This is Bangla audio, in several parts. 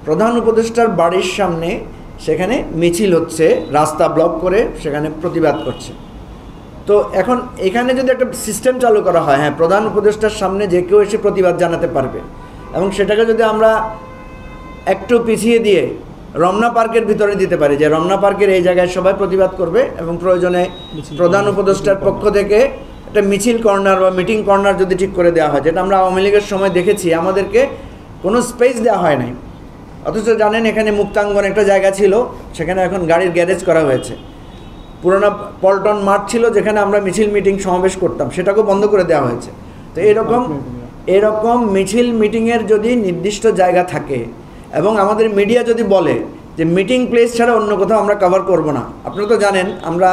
প্রধান উপদেষ্টার বাড়ির সামনে সেখানে মিছিল হচ্ছে, রাস্তা ব্লক করে সেখানে প্রতিবাদ করছে। তো এখন এখানে যদি একটা সিস্টেম চালু করা হয়, হ্যাঁ, প্রধান উপদেষ্টার সামনে যে কেউ এসে প্রতিবাদ জানাতে পারবে, এবং সেটাকে যদি আমরা একটু পিছিয়ে দিয়ে রমনা পার্কের ভিতরে দিতে পারি, যে রমনা পার্কের এই জায়গায় সবাই প্রতিবাদ করবে এবং প্রয়োজনে প্রধান উপদেষ্টার পক্ষ থেকে একটা মিছিল কর্নার বা মিটিং কর্নার যদি ঠিক করে দেওয়া হয়, যেটা আমরা আওয়ামী লীগের সময় দেখেছি, আমাদেরকে কোনো স্পেস দেওয়া হয় নাই। অথচ জানেন এখানে মুক্তাঙ্গন একটা জায়গা ছিল, সেখানে এখন গাড়ির গ্যারেজ করা হয়েছে। পুরোনো পল্টন মাঠ ছিল যেখানে আমরা মিছিল মিটিং সমাবেশ করতাম, সেটাকেও বন্ধ করে দেওয়া হয়েছে। তো এরকম মিছিল মিটিংয়ের যদি নির্দিষ্ট জায়গা থাকে এবং আমাদের মিডিয়া যদি বলে যে মিটিং প্লেস ছাড়া অন্য কোথাও আমরা কভার করব না, আপনারা তো জানেন আমরা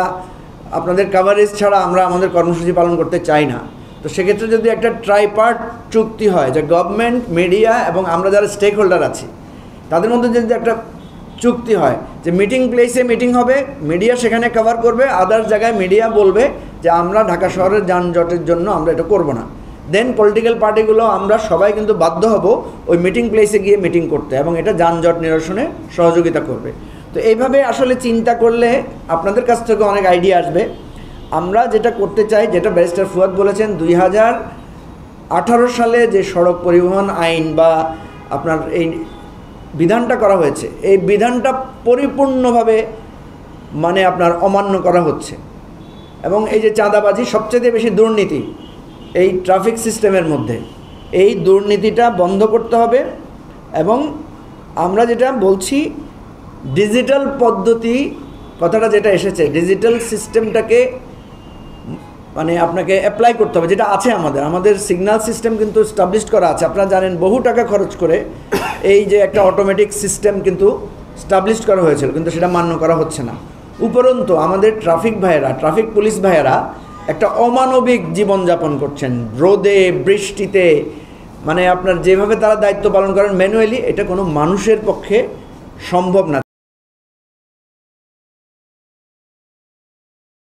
আপনাদের কভারেজ ছাড়া আমরা আমাদের কর্মসূচি পালন করতে চাই না। তো সেক্ষেত্রে যদি একটা ট্রাইপার্ট চুক্তি হয়, যে গভর্নমেন্ট, মিডিয়া এবং আমরা যারা স্টেক হোল্ডার আছি তাদের মধ্যে যদি একটা চুক্তি হয় যে মিটিং প্লেসে মিটিং হবে, মিডিয়া সেখানে কভার করবে, আদার্স জায়গায় মিডিয়া বলবে যে আমরা ঢাকা শহরের যানজটের জন্য আমরা এটা করব না, দেন পলিটিক্যাল পার্টিগুলো আমরা সবাই কিন্তু বাধ্য হব ওই মিটিং প্লেসে গিয়ে মিটিং করতে, এবং এটা যানজট নিরসনে সহযোগিতা করবে। তো এইভাবে আসলে চিন্তা করলে আপনাদের কাছ থেকে অনেক আইডিয়া আসবে। আমরা যেটা করতে চাই, যেটা ব্যারিস্টার ফুয়াদ বলেছেন, 2018 সালে যে সড়ক পরিবহন আইন বা আপনার এই বিধানটা করা হয়েছে, এই বিধানটা পরিপূর্ণভাবে মানে আপনার অমান্য করা হচ্ছে, এবং এই যে চাঁদাবাজি, সবচেয়ে বেশি দুর্নীতি এই ট্রাফিক সিস্টেমের মধ্যে, এই দুর্নীতিটা বন্ধ করতে হবে। এবং আমরা যেটা বলছি ডিজিটাল পদ্ধতি, কথাটা যেটা এসেছে, ডিজিটাল সিস্টেমটাকে মানে আপনাকে অ্যাপ্লাই করতে হবে, যেটা আছে আমাদের সিগন্যাল সিস্টেম কিন্তু স্টাবলিশ করা আছে। আপনারা জানেন বহু টাকা খরচ করে এই যে একটা অটোমেটিক সিস্টেম কিন্তু স্টাবলিশ করা হয়েছিল, কিন্তু সেটা মান্য করা হচ্ছে না। উপরন্তু আমাদের ট্রাফিক ভাইয়েরা, ট্রাফিক পুলিশ ভাইয়েরা একটা অমানবিক জীবনযাপন করছেন, রোদে বৃষ্টিতে, মানে আপনার যেভাবে তারা দায়িত্ব পালন করেন ম্যানুয়ালি, এটা কোনো মানুষের পক্ষে সম্ভব না।